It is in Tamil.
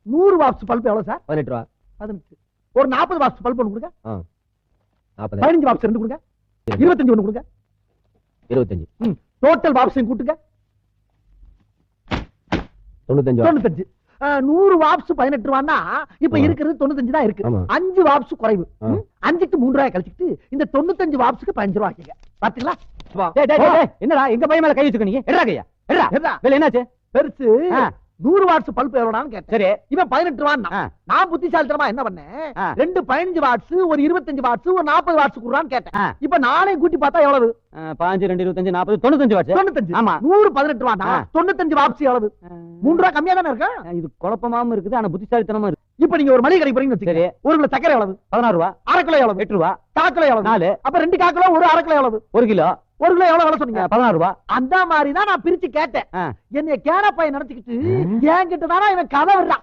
100 வாட்ஸ் பல்ப் எவ்வளவு சார்? 18 ரூபா. 18. ஒரு 40 வாட்ஸ் பல்ப் ஒன்று கொடுங்க. 40. 15 வாட்ஸ் 2 கொடுங்க. 25 ஒன்று கொடுங்க. 25. டோட்டல் வாட்ஸையும் கூட்டுங்க. 95. 95. 100 வாட்ஸ் 18 ரூபான்னா இப்ப இருக்கிறது 95 தான் இருக்கு. 5 வாட்ஸ் குறைவு. 5க்கு 3 ரூபாய் கழிச்சிட்டு இந்த 95 வாட்ஸ்க்கு 15 ரூபாய் ஆக்கிங்க. பாத்தீங்களா? என்னடா எங்க பையன் மேல கை வச்சுக்க நீங்க? எடா கையா எடா. வேலை என்னாச்சு? பெருசு 100 வாட்ஸ் பல்ப் எவ்வளவுன்னு கேட்டேன். சரி, இவன் 18 ரூபான்னா நான் புத்திசாலித்தனமா என்ன பண்ணேன், 2 15 வாட்ஸ், ஒரு 25 வாட்ஸ், ஒரு 40 வாட்ஸ் குடுறான்னு கேட்டேன். இப்ப நானே கூட்டி பார்த்தா எவ்வளவு? 5 2 25 40 95 வாட்ஸ். 95. ஆமா. 100 18 ரூபான்னா 95 வாட்ஸ் எவ்வளவு? 3 ரூபாய் கம்மியா தானே இருக்கு. இது குழப்பமாவும் இருக்குது, ஆனா புத்திசாலித்தனமா இருக்கு. இப்ப நீங்க ஒரு மளிகை கடைக்கு போறீங்கன்னு வச்சுக்கோங்க. ஒரு கிலோ சக்கரை எவ்வளவு? 16 ரூபா. அரை கிலோ எவ்வளவு? 8 ரூபா. 1/4 கிலோ எவ்வளவு? 4. அப்ப 2 1/4 கிலோ, ஒரு அரை கிலோ எவ்வளவு? 1 கிலோ. 1 கிலோ எவ்வளவு சொன்னீங்க? 16 ரூபா. அந்த மாதிரி தான் நான் பிரிச்சு கேட்டேன். என்னைய கேன பையன் நினைச்சுக்கிட்டு என்கிட்ட தானே இவன் கதை விடுறான்.